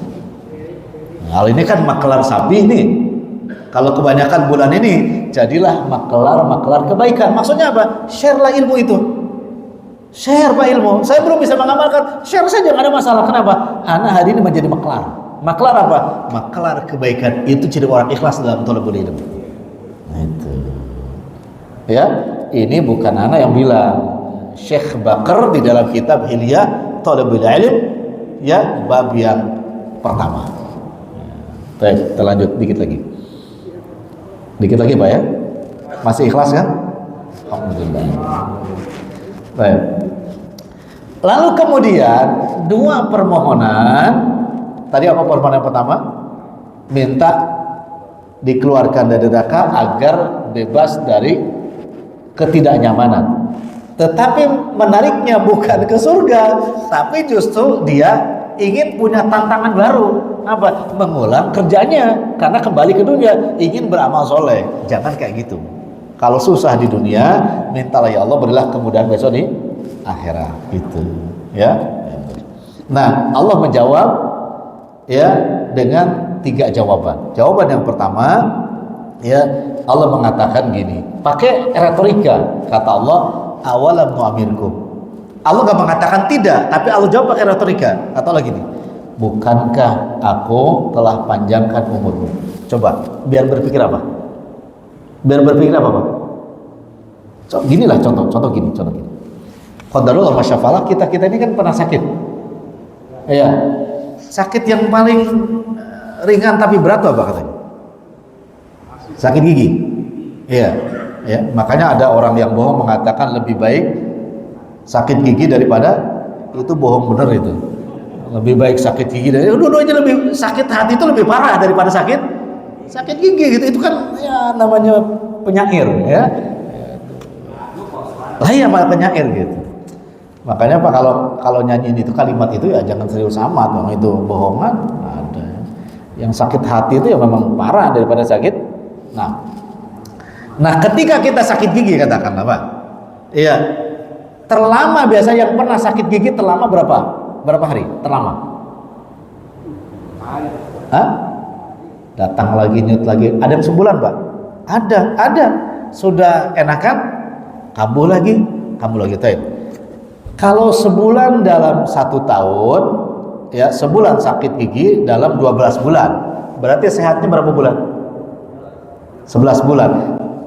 Nah, hal ini kan makelar sapi nih. Kalau kebanyakan bulan ini, jadilah makelar kebaikan. Maksudnya apa? Share-lah ilmu itu. Share Pak ilmu. Saya belum bisa mengamalkan, share saja, nggak ada masalah. Kenapa? Ana hari ini menjadi makelar. Makelar apa? Makelar kebaikan. Itu ciri orang ikhlas dalam thalabul ilm. Nah, itu. Ya, ini bukan ana yang bilang. Syekh Bakar di dalam kitab Hilyah Thalabul Ilm ya, bab yang pertama. Baik, kita lanjut dikit lagi Pak ya. Masih ikhlas kan? Alhamdulillah. Baik. Lalu kemudian dua permohonan, tadi apa permohonan pertama? Minta dikeluarkan dari neraka agar bebas dari ketidaknyamanan. Tetapi menariknya bukan ke surga, tapi justru dia ingin punya tantangan baru. Apa? Mengulang kerjanya, karena kembali ke dunia, ingin beramal soleh. Jangan kayak gitu. Kalau susah di dunia, mintalah ya Allah berilah kemudahan besok di akhirat. Gitu, ya. Nah, Allah menjawab ya dengan 3 jawaban. Jawaban yang pertama, ya, Allah mengatakan gini, pakai retorika. Kata Allah, awalam nu'amirkum. Allah gak mengatakan tidak, tapi Allah jawab pakai retorika. Kata Allah gini, bukankah aku telah panjangkan umurmu? Coba, biar berpikir apa? Biar berpikir apa, Pak? Ginilah contoh gini. Qadarullah masyafallah, kita ini kan pernah sakit. Iya. Sakit yang paling ringan tapi berat apa katanya? Sakit gigi. Iya. Ya, makanya ada orang yang bohong mengatakan lebih baik sakit gigi daripada itu, bohong bener itu. Lebih baik sakit gigi dari dua-duanya, lebih sakit hati itu lebih parah daripada sakit gigi gitu. Itu kan ya namanya penyair ya. Lah ya penyair gitu. Makanya Pak, kalau nyanyiin itu kalimat itu ya jangan serius amat, bang, itu bohongan ada. Yang sakit hati itu ya memang parah daripada sakit. Nah, ketika kita sakit gigi katakanlah Pak, iya, terlama biasa yang pernah sakit gigi terlama berapa hari? Terlama? Hah? Datang lagi, nyut lagi. Ada yang sebulan Pak? Ada. Sudah enakan? Kambuh lagi. Kalau sebulan dalam 1 tahun, ya sebulan sakit gigi dalam 12 bulan, berarti sehatnya berapa bulan? 11 bulan.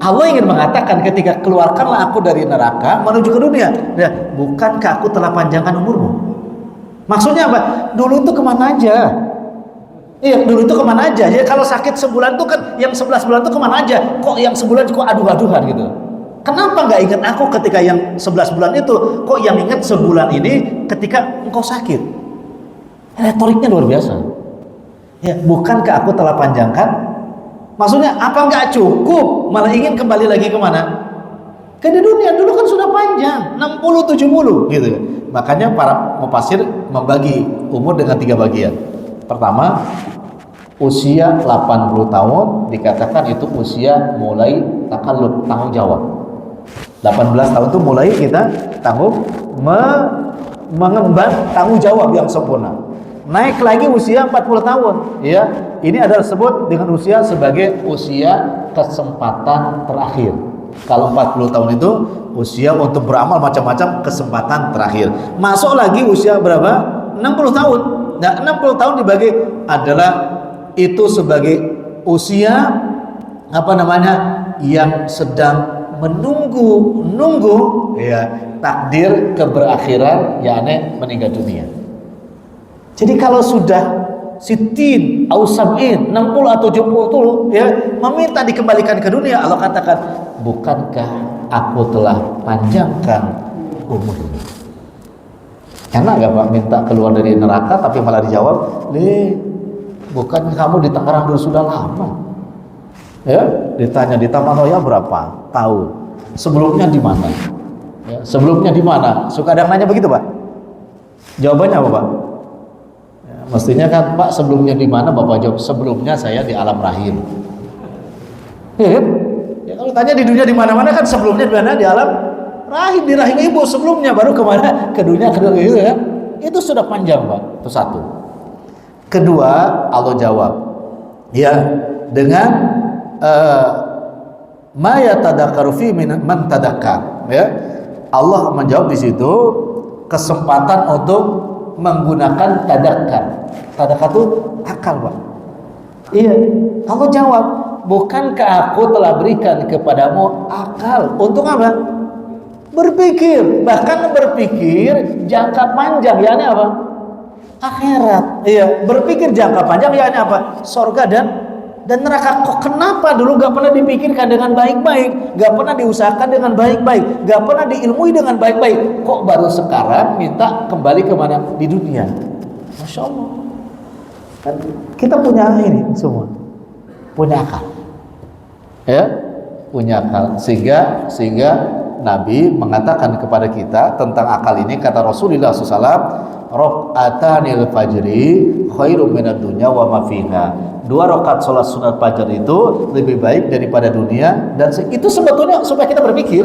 Allah ingin mengatakan ketika keluarkanlah aku dari neraka menuju ke dunia, ya, bukankah aku telah panjangkan umurmu? Maksudnya apa? Dulu itu kemana aja? Iya, dulu itu kemana aja? Ya kalau sakit sebulan itu kan, yang 11 bulan itu kemana aja? Kok yang sebulan kok aduh-aduhan gitu? Kenapa nggak ingat aku ketika yang 11 bulan itu? Kok yang ingat sebulan ini ketika engkau sakit? Retoriknya luar biasa. Ya, bukankah aku telah panjangkan? Maksudnya apa nggak cukup? Malah ingin kembali lagi kemana? Ke dunia. Dulu kan sudah panjang, 60-70 gitu. Makanya para mufassir membagi umur dengan 3 bagian. Pertama, usia 80 tahun dikatakan itu usia mulai takalluf, tanggung jawab. 18 tahun itu mulai kita mengemban tanggung jawab yang sempurna. Naik lagi usia 40 tahun, ya. Ini adalah disebut dengan usia sebagai usia kesempatan terakhir. Kalau 40 tahun itu usia untuk beramal macam-macam, kesempatan terakhir. Masuk lagi usia berapa? 60 tahun. Nah, 60 tahun dibagi adalah itu sebagai usia yang sedang menunggu ya takdir keberakhiran, yakni meninggal dunia. Jadi kalau sudah sitin au sab'in 60 atau 70 ya meminta dikembalikan ke dunia, Allah katakan, bukankah aku telah panjangkan umurmu? Enak gak Pak minta keluar dari neraka tapi malah dijawab, bukan kamu di Tangerang dulu sudah lama? Ya, ditanya di Tamanhoya berapa tahun? Sebelumnya di mana? Ya, sebelumnya di mana? Suka ada yang nanya begitu Pak? Jawabannya apa Pak? Ya, mestinya kan Pak sebelumnya di mana? Bapak jawab sebelumnya saya di alam rahim. Ya, kalau tanya di dunia di mana-mana kan sebelumnya di mana? Di alam rahim, di rahim ibu sebelumnya, baru kemana? Ke dunia kedua gitu ya. Itu sudah panjang Pak. Itu satu. Kedua, Allah jawab ya dengan ma yatadakkaru fi man tadakkar, ya. Allah menjawab di situ kesempatan untuk menggunakan tadakkar. Tadakkar itu akal Pak. Iya, Allah jawab, bukankah aku telah berikan kepadamu akal untuk apa? Berpikir, bahkan berpikir jangka panjang, yakni apa? Akhirat. Iya, berpikir jangka panjang yakni apa? Surga dan Dan neraka kok kenapa dulu gak pernah dipikirkan dengan baik-baik, gak pernah diusahakan dengan baik-baik, gak pernah diilmui dengan baik-baik, kok baru sekarang minta kembali kemana? Di dunia. Masya Allah. Kan kita punya ini semua, punya akal, ya, punya akal, sehingga Nabi mengatakan kepada kita tentang akal ini, kata Rasulullah SAW, Rok'atanil fajri khairum minad dunya wa ma fiha. 2 rakaat salat sunat fajar itu lebih baik daripada dunia, dan itu sebetulnya supaya kita berpikir.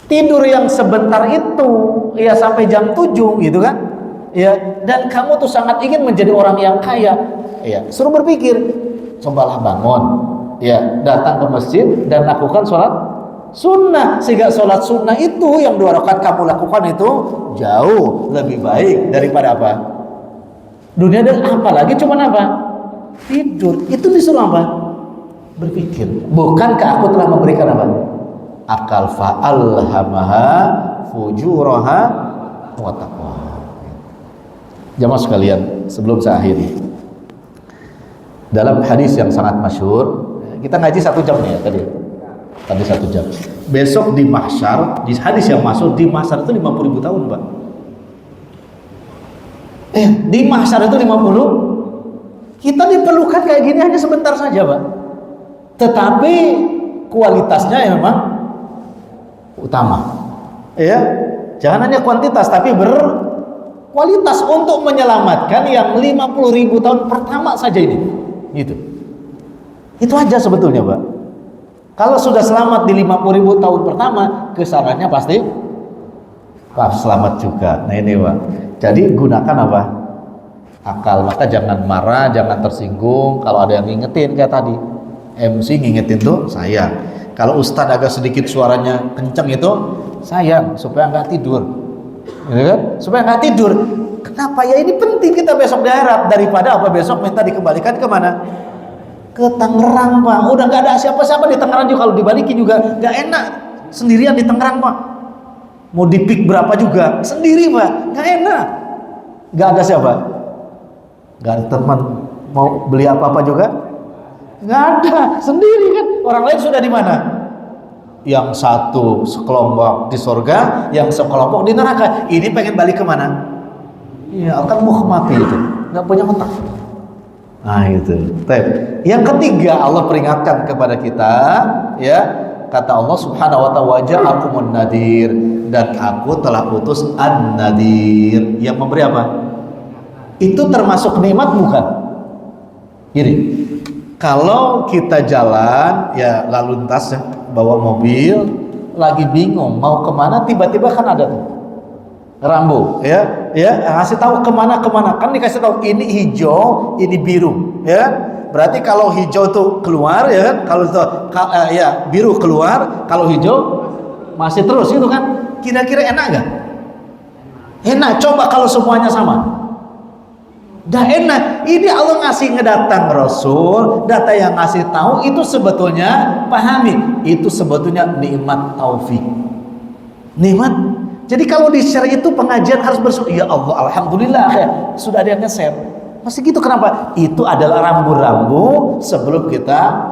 Tidur yang sebentar itu ya sampai jam 7 gitu kan, ya, dan kamu tuh sangat ingin menjadi orang yang kaya, ya, suruh berpikir, cobalah bangun, ya, datang ke masjid dan lakukan sholat sunnah, sehingga sholat sunnah itu yang 2 rakaat kamu lakukan itu jauh lebih baik daripada apa? Dunia. Dan apalagi cuman apa? Tidur. Itu disuruh apa? Berpikir. Bukankah aku telah memberikan apa? Akal, fa'alhamaha fujuraha wa taqwa. Jamaah sekalian, sebelum saya akhiri, dalam hadis yang sangat masyhur, kita ngaji 1 jam ya tadi 1 jam. Besok di mahsyar, di hadis yang masuk, di mahsyar itu 50.000 tahun, Pak. Di mahsyar itu 50. Kita diperlukan kayak gini hanya sebentar saja, Pak. Tetapi kualitasnya ya memang utama. Ya, jangan hanya kuantitas tapi berkualitas untuk menyelamatkan yang 50.000 tahun pertama saja ini. Gitu. Itu aja sebetulnya, Pak. Kalau sudah selamat di 50.000 tahun pertama, kesananya pasti selamat juga. Nah ini, Pak. Jadi gunakan apa? Akal. Maka jangan marah, jangan tersinggung kalau ada yang ngingetin kayak tadi. MC ngingetin tuh saya. Kalau ustadz agak sedikit suaranya kenceng itu, sayang supaya nggak tidur. Gitu kan? Supaya nggak tidur. Kenapa? Ya ini penting kita besok di akhirat, daripada apa besok minta dikembalikan kemana? Ke Tangerang, Pak. Udah nggak ada siapa-siapa di Tangerang juga, kalau dibalikin juga nggak enak. Sendirian di Tangerang, Pak. Mau dipik berapa juga sendiri, Pak. Nggak enak. Nggak ada siapa? Nggak ada teman mau beli apa-apa juga? Nggak ada, sendiri kan. Orang lain sudah di mana? Yang satu sekelompok di surga, yang sekelompok di neraka. Ini pengen balik kemana? Ya, akan mukhmati itu. Nggak punya otak. Nah itu. Yang ketiga, Allah peringatkan kepada kita, ya, kata Allah Subhanahu wa ta'ala, waja'akumun nadir, dan aku telah utus an-nadir, yang memberi apa? Itu termasuk nikmat bukan? Gini, kalau kita jalan ya lalu lintas ya, bawa mobil, lagi bingung mau kemana, tiba-tiba kan ada tuh rambu, ya ngasih tahu kemana, kan dikasih tahu ini hijau, ini biru, ya. Berarti kalau hijau tuh keluar, ya, kalau ya biru keluar, kalau hijau masih terus itu kan. Kira-kira enak nggak? Enak. Coba kalau semuanya sama. Dah enak. Ini Allah ngasih ngedatang Rasul, data yang ngasih tahu itu sebetulnya pahami. Itu sebetulnya nikmat taufik. Nikmat. Jadi kalau di share itu pengajian harus bersyukur. Ya Allah, alhamdulillah ya, sudah ada yang nge-share. Masih gitu, kenapa? Itu adalah rambu-rambu sebelum kita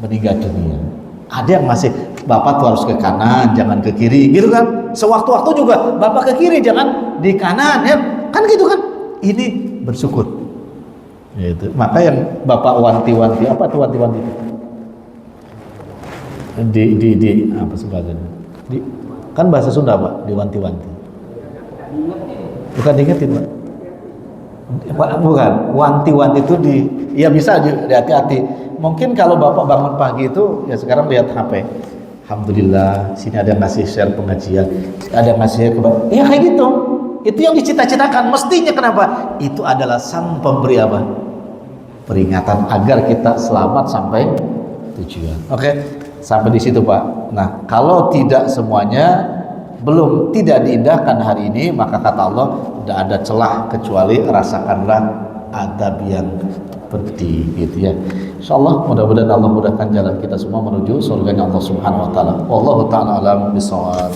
meninggal dunia. Ada yang masih, Bapak tuh harus ke kanan, jangan ke kiri, gitu kan? Sewaktu-waktu juga Bapak ke kiri, jangan di kanan, ya kan gitu kan? Ini bersyukur. Gitu. Maka yang Bapak wanti-wanti, apa tuh wanti-wanti? Di apa sebagainya? Kan bahasa Sunda, Pak, diwanti-wanti. Bukan diingetin, Pak. Bukan, wanti-wanti itu ya bisa hati-hati. Mungkin kalau Bapak bangun pagi itu ya sekarang lihat HP. Alhamdulillah, sini ada yang ngasih share pengajian, ada yang ngasih share ya kayak gitu. Itu yang dicita-citakan mestinya. Kenapa? Itu adalah sang pemberi apa? Peringatan agar kita selamat sampai tujuan. Oke. Sampai di situ, Pak. Nah, kalau tidak semuanya tidak diindahkan hari ini, maka kata Allah tidak ada celah kecuali rasakanlah adab yang pedih, gitu ya. Insyaallah mudah-mudahan Allah mudahkan jalan kita semua menuju surganya Allah Subhanahu wa taala. Wallahu taala alam bisawab.